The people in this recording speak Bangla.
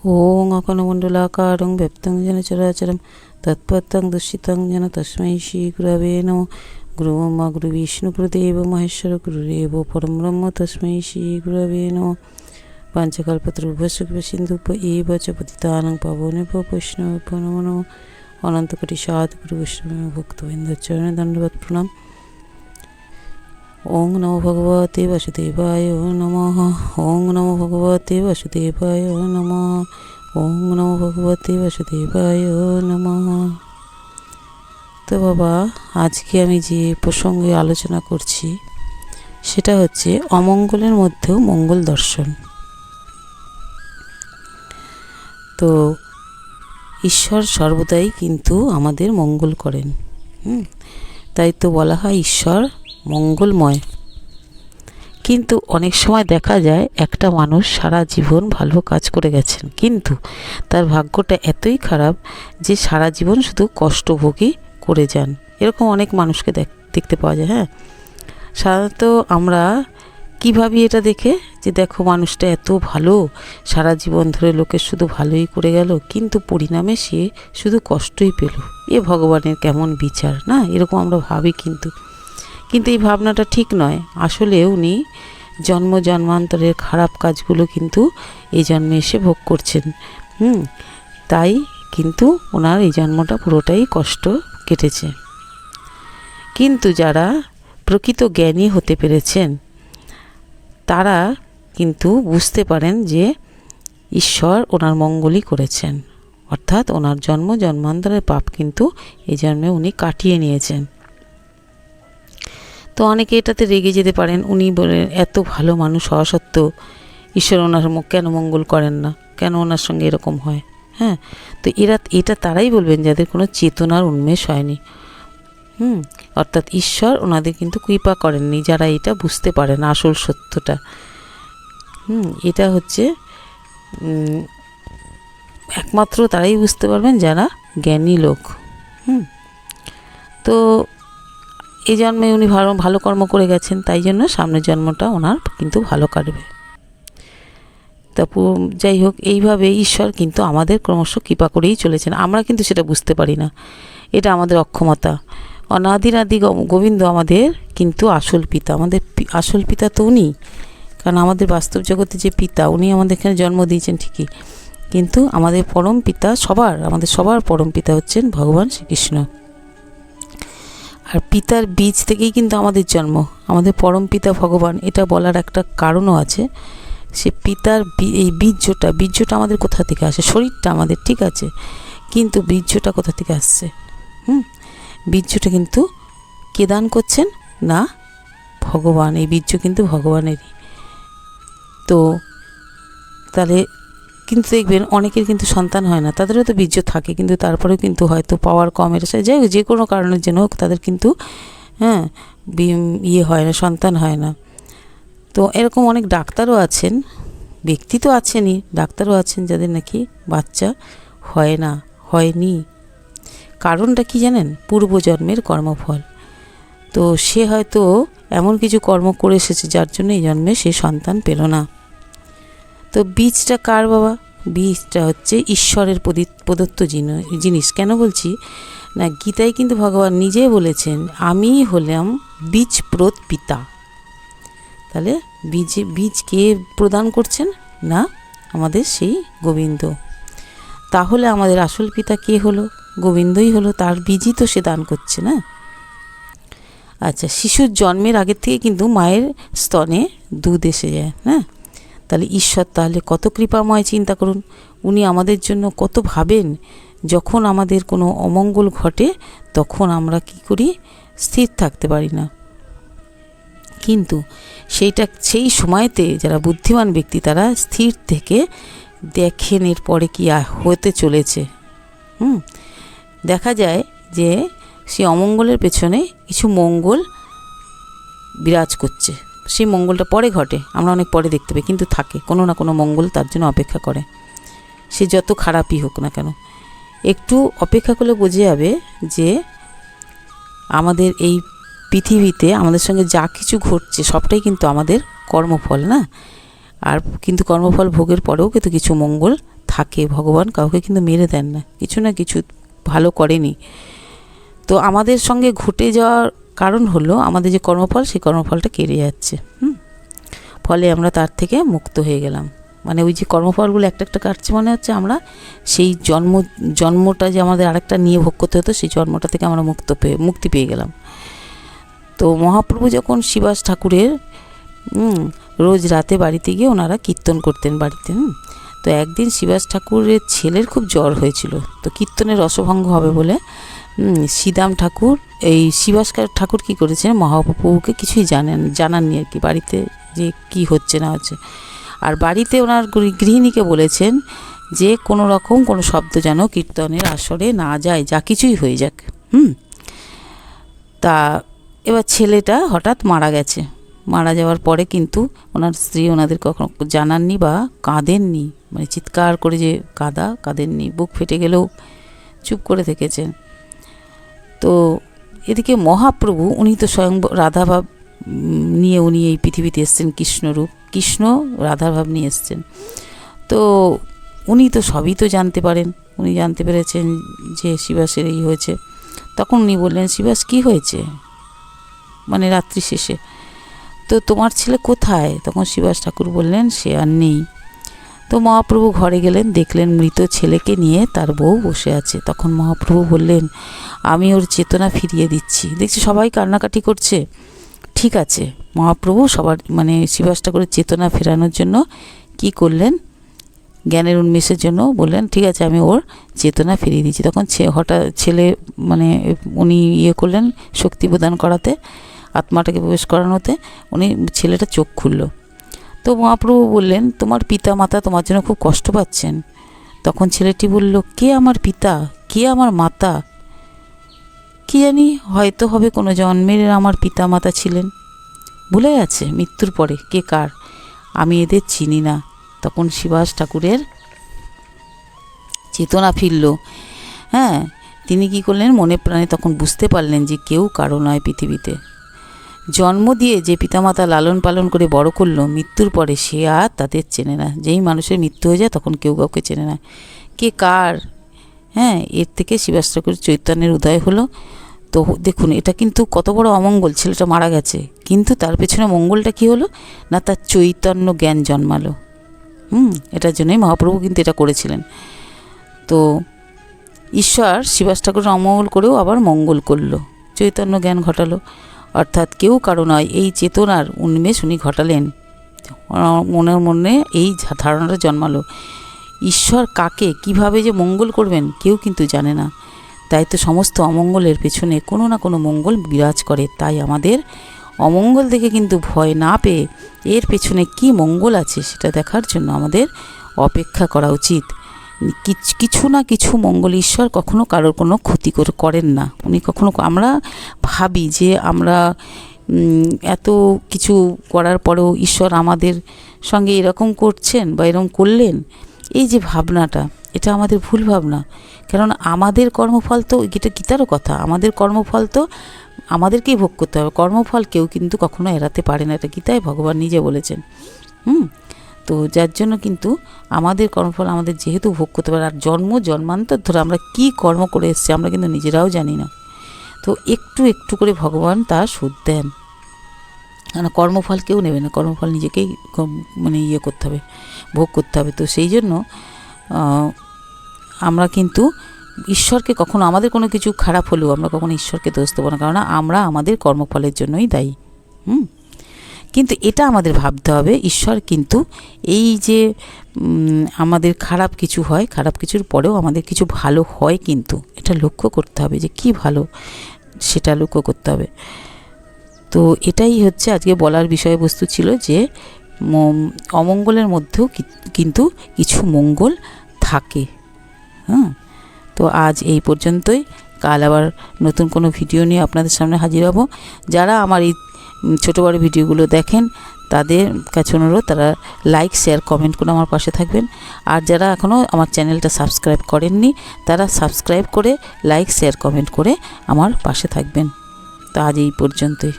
ओं अखण्डमण्डलाकारं व्याप्तं येन चराचरं तत्पदं दर्शितं येन तस्मै श्रीगुरवे नमः। गुरुब्रह्मा गुरुविष्णु गुरुदेवो महेश्वर गुरुदेव परं ब्रह्म तस्मै श्रीगुरवे नमः। पाञ्चकल्पतरुभ्यश्च कृपासिन्धुभ्य च पतितानां पावनेभ्यो वैष्णवेभ्यो नमो नमः। अनन्तकोटि साधुगुरु वैष्णव भक्तवृन्दचरणं दण्डवत् प्रणाम। ओं नमो भगवते वासुदेवाय नमः। ओं नमो भगवते वासुदेवाय नमः। ओं नमो भगवते वासुदेवाय नमः। तो बाबा আজকে আমি যে প্রসঙ্গে আলোচনা করছি সেটা হচ্ছে অমঙ্গলের মধ্যেও মঙ্গল দর্শন। তো ঈশ্বর সর্বদাই কিন্তু আমাদের মঙ্গল করেন। তাই তো বলা হয় ঈশ্বর মঙ্গলময়। কিন্তু অনেক সময় দেখা যায় একটা মানুষ সারা জীবন ভালো কাজ করে গেছেন, কিন্তু তার ভাগ্যটা এতই খারাপ যে সারা জীবন শুধু কষ্টভোগী করে যান। এরকম অনেক মানুষকে দেখতে পাওয়া যায়। হ্যাঁ, সাধারণত আমরা কী ভাবি এটা দেখে যে দেখো মানুষটা এত ভালো, সারা জীবন ধরে লোকের শুধু ভালোই করে গেল, কিন্তু পরিণামে সে শুধু কষ্টই পেল। এ ভগবানের কেমন বিচার না, এরকম আমরা ভাবি। কিন্তু এই ভাবনাটা ঠিক নয়। আসলে উনি জন্ম জন্মান্তরের খারাপ কাজগুলো কিন্তু এই জন্মে এসে ভোগ করছেন। তাই কিন্তু ওনার এই জন্মটা পুরোটাই কষ্ট কেটেছে। কিন্তু যারা প্রকৃত জ্ঞানী হতে পেরেছেন তারা কিন্তু বুঝতে পারেন যে ঈশ্বর ওনার মঙ্গলই করেছেন, অর্থাৎ ওনার জন্ম জন্মান্তরের পাপ কিন্তু এই জন্মে উনি কাটিয়ে নিয়েছেন। তো অনেকে এটাতে রেগে যেতে পারেন, উনি বলেন এত ভালো মানুষ হওয়া সত্ত্বেও ঈশ্বর ওনার কেন মঙ্গল করেন না, কেন ওনার সঙ্গে এরকম হয়। হ্যাঁ, তো এটা তারাই বলবেন যাদের কোনো চেতনার উন্মেষ হয়নি। অর্থাৎ ঈশ্বর ওনাদের কিন্তু কৃপা করেননি, যারা এটা বুঝতে পারেন আসল সত্যটা। এটা হচ্ছে একমাত্র তারাই বুঝতে পারবেন যারা জ্ঞানী লোক। তো এই জন্মে উনি ভালো কর্ম করে গেছেন, তাই জন্য সামনের জন্মটা ওনার কিন্তু ভালো কাটবে। তারপর যাই হোক, এইভাবে ঈশ্বর কিন্তু আমাদের ক্রমশ কৃপা করেই চলেছেন। আমরা কিন্তু সেটা বুঝতে পারি না, এটা আমাদের অক্ষমতা। অনাদিরাদি গোবিন্দ আমাদের কিন্তু আসল পিতা, আমাদের আসল পিতা তো উনি। কারণ আমাদের বাস্তব জগতে যে পিতা, উনি আমাদের এখানে জন্ম দিয়েছেন ঠিকই, কিন্তু আমাদের পরম পিতা আমাদের সবার পরম পিতা হচ্ছেন ভগবান শ্রীকৃষ্ণ। আর পিতার বীজ থেকেই কিন্তু আমাদের জন্ম। আমাদের পরম পিতা ভগবান, এটা বলার একটা কারণও আছে। সে পিতার এই বীর্যটা আমাদের কোথা থেকে আসে? শরীরটা আমাদের ঠিক আছে, কিন্তু বীর্যটা কোথা থেকে আসছে? বীর্যটা কিন্তু কে দান করছেন না? ভগবান। এই বীর্য কিন্তু ভগবানেরই। তো তাহলে কিন্তু দেখবেন অনেকের কিন্তু সন্তান হয় না, তাদেরও তো বীর্য থাকে, কিন্তু তারপরেও কিন্তু হয়তো পাওয়ার কমের যাই হোক, যে কোনো কারণের জন্য হোক তাদের কিন্তু হয় না, সন্তান হয় না। তো এরকম অনেক ডাক্তারও আছেন, ব্যক্তি তো আছেনই, ডাক্তারও আছেন যাদের নাকি বাচ্চা হয়নি। কারণটা কি জানেন? পূর্বজন্মের কর্মফল। তো সে হয়তো এমন কিছু কর্ম করে এসেছে যার জন্য এই জন্মে সে সন্তান পেল না। তো বীজটা কার বাবা? বীজটা হচ্ছে ঈশ্বরের প্রদত্ত জিনিস। কেন বলছি না, গীতায় কিন্তু ভগবান নিজে বলেছেন আমি হলাম বীজপ্রদ পিতা। তাহলে বীজ কে প্রদান করছেন না? আমাদের সেই গোবিন্দ। তাহলে আমাদের আসল পিতা কে হলো? গোবিন্দই হলো, তার বীজই তো সে দান করছে না। আচ্ছা, শিশুর জন্মের আগের থেকে কিন্তু মায়ের স্তনে দুধ এসে যায় না। তাহলে ঈশ্বর তাহলে কত কৃপাময়, চিন্তা করুন। উনি আমাদের জন্য কত ভাবেন। যখন আমাদের কোনো অমঙ্গল ঘটে তখন আমরা কি করি? স্থির থাকতে পারি না। কিন্তু সেই সময়তে যারা বুদ্ধিমান ব্যক্তি তারা স্থির থেকে দেখেন এরপরে কি হতে চলেছে। দেখা যায় যে সেই অমঙ্গলের পেছনে কিছু মঙ্গল বিরাজ করছে। সেই মঙ্গলটা পরে ঘটে, আমরা অনেক পরে দেখতে পাই, কিন্তু থাকে কোনো না কোনো মঙ্গল তার জন্য অপেক্ষা করে। সে যত খারাপই হোক না কেন, একটু অপেক্ষা করলে বোঝা যাবে যে আমাদের এই পৃথিবীতে আমাদের সঙ্গে যা কিছু ঘটছে সবটাই কিন্তু আমাদের কর্মফল না। আর কিন্তু কর্মফল ভোগের পরেও কিন্তু কিছু মঙ্গল থাকে, ভগবান কাউকে কিন্তু মেরে দেন না, কিছু না কিছু ভালো করেনি। তো আমাদের সঙ্গে ঘটে যাওয়ার কারণ হলো আমাদের যে কর্মফল, সেই কর্মফলটা কেড়ে যাচ্ছে। ফলে আমরা তার থেকে মুক্ত হয়ে গেলাম। মানে ওই যে কর্মফলগুলো একটা একটা কাটছে, মনে হচ্ছে আমরা সেই জন্মটা যে আমাদের আরেকটা নিয়ে ভোগ করতে হতো, সেই জন্মটা থেকে আমরা মুক্তি পেয়ে গেলাম। তো মহাপ্রভু যখন শিবাস ঠাকুরের রোজ রাতে বাড়িতে গিয়ে ওনারা কীর্তন করতেন বাড়িতে। তো একদিন শিবাস ঠাকুরের ছেলের খুব জ্বর হয়েছিল। তো কীর্তনের রসভঙ্গ হবে বলে শ্রীদাম ঠাকুর, এই শিবাস ঠাকুর কী করেছেন, মহাপ্রভুকে কিছুই জানাননি আর কি, বাড়িতে যে কি হচ্ছে না হচ্ছে। আর বাড়িতে ওনার গৃহিণীকে বলেছেন যে কোনো রকম কোনো শব্দ যেন কীর্তনের আসরে না যায়, যা কিছুই হয়ে যাক। তা এবার ছেলেটা হঠাৎ মারা গেছে। মারা যাওয়ার পরে কিন্তু ওনার স্ত্রী ওনাদের কখনো জানাননি বা কাঁদেননি, মানে চিৎকার করে যে কাঁদেননি, বুক ফেটে গেলেও চুপ করে থেকেছেন। তো এদিকে মহাপ্রভু উনি তো স্বয়ং রাধাভাব নিয়ে উনি এই পৃথিবীতে এসছেন, কৃষ্ণরূপ, কৃষ্ণ রাধাভাব নিয়ে এসছেন। তো উনি তো সবই তো জানতে পারেন, উনি জানতে পেরেছেন যে শিবাসের এই হয়েছে। তখন উনি বললেন, শিবাস কী হয়েছে, মানে রাত্রি শেষে, তো তোমার ছেলে কোথায়? তখন শিবাস ঠাকুর বললেন, সে আর নেই। তো মহাপ্রভু ঘরে গেলেন, দেখলেন মৃত ছেলেকে নিয়ে তার বউ বসে আছে। তখন মহাপ্রভু বললেন, আমি ওর চেতনা ফিরিয়ে দিচ্ছি। দেখছি সবাই কান্নাকাটি করছে, ঠিক আছে। মহাপ্রভু সবার মানে শিবাস ঠাকুরের চেতনা ফেরানোর জন্য কি করলেন, জ্ঞানের উন্মেষের জন্য বললেন, ঠিক আছে আমি ওর চেতনা ফিরিয়ে দিচ্ছি। তখন হঠাৎ ছেলে মানে উনি করলেন শক্তি প্রদান করাতে, আত্মাটাকে প্রবেশ করানোতে উনি ছেলেটা চোখ খুলল। তো মহাপ্রভু বললেন, তোমার পিতা মাতা তোমার জন্য খুব কষ্ট পাচ্ছেন। তখন ছেলেটি বলল, কে আমার পিতা, কে আমার মাতা? কি জানি, হয়তো হবে কোনো জন্মের আমার পিতা মাতা ছিলেন, ভুলে গেছে মৃত্যুর পরে কে কার, আমি এদের চিনি না। তখন শিবাস ঠাকুরের চেতনা ফিরল। তিনি কি করলেন, মনে প্রাণে তখন বুঝতে পারলেন যে কেউ কারো নয় পৃথিবীতে। জন্ম দিয়ে যে পিতামাতা লালন পালন করে বড় করলো, মৃত্যুর পরে সে আর তাদের চেনে না। যেই মানুষের মৃত্যু হয়ে যায় তখন কেউ কাউকে চেনে না, কে কার। এর থেকে শিবাস ঠাকুরের চৈতন্যের উদয় হলো। তো দেখুন, এটা কিন্তু কত বড় অমঙ্গল, ছেলেটা মারা গেছে, কিন্তু তার পেছনে মঙ্গলটা কি হলো না, তার চৈতন্য জ্ঞান জন্মালো। এটার জন্যই মহাপ্রভু কিন্তু এটা করেছিলেন। তো ঈশ্বর শিবাস ঠাকুরের অমঙ্গল করেও আবার মঙ্গল করলো, চৈতন্য জ্ঞান ঘটালো। অর্থাৎ কেউ কারো নয়, এই চেতনার উন্মেষ উনি ঘটালেন, মনে এই ধারণাটা জন্মালো। ঈশ্বর কাকে কিভাবে যে মঙ্গল করবেন কেউ কিন্তু জানে না। তাই তো সমস্ত অমঙ্গলের পেছনে কোনো না কোনো মঙ্গল বিরাজ করে। তাই আমাদের অমঙ্গল দেখে কিন্তু ভয় না পেয়ে এর পেছনে কি মঙ্গল আছে সেটা দেখার জন্য আমাদের অপেক্ষা করা উচিত। কিছু না কিছু মঙ্গল, ঈশ্বর কখনো কারোর কোনো ক্ষতি করেন না। উনি কখনো, আমরা ভাবি যে আমরা এত কিছু করার পরেও ঈশ্বর আমাদের সঙ্গে এরকম করছেন বা এরকম করলেন, এই যে ভাবনাটা, এটা আমাদের ভুল ভাবনা। কারণ আমাদের কর্মফল তো, এটা গীতারও কথা, আমাদের কর্মফল তো আমাদেরকেই ভোগ করতে হবে। কর্মফল কেউ কিন্তু কখনো এড়াতে পারে না, এটা গীতায় ভগবান নিজে বলেছেন। তো যার জন্য কিন্তু আমাদের কর্মফল আমাদের যেহেতু ভোগ করতে পারে। আর জন্মান্তর ধরে আমরা কি কর্ম করে এসেছি আমরা কিন্তু নিজেরাও জানি না। তো একটু একটু করে ভগবান তা সুদ দেন, কারণ কর্মফল কেউ নেবে না, কর্মফল নিজেকেই মানে করতে হবে, ভোগ করতে হবে। তো সেই জন্য আমরা কিন্তু ঈশ্বরকে কখনো, আমাদের কোনো কিছু খারাপ হলেও আমরা কখনো ঈশ্বরকে দোষ দেবো না, কারণ আমরা আমাদের কর্মফলের জন্যই দায়ী। কিন্তু এটা আমাদের ভাবতে হবে, ঈশ্বর কিন্তু এই যে আমাদের খারাপ কিছু হয়, খারাপ কিছুর পরেও আমাদের কিছু ভালো হয়, কিন্তু এটা লক্ষ্য করতে হবে যে কি ভালো, সেটা লক্ষ্য করতে হবে। তো এটাই হচ্ছে আজকে বলার বিষয়বস্তু ছিল, যে অমঙ্গলের মধ্যেও কিন্তু কিছু মঙ্গল থাকে। তো আজ এই পর্যন্তই। কাল আবার নতুন কোনো ভিডিও নিয়ে আপনাদের সামনে হাজির হব। যারা আমার এই ছোটো বড়ো ভিডিওগুলো দেখেন তাদের কাছে অনুরোধ, তারা লাইক শেয়ার কমেন্ট করে আমার পাশে থাকবেন। আর যারা এখনও আমার চ্যানেলটা সাবস্ক্রাইব করেননি তারা সাবস্ক্রাইব করে লাইক শেয়ার কমেন্ট করে আমার পাশে থাকবেন। তো আজ এই পর্যন্তই।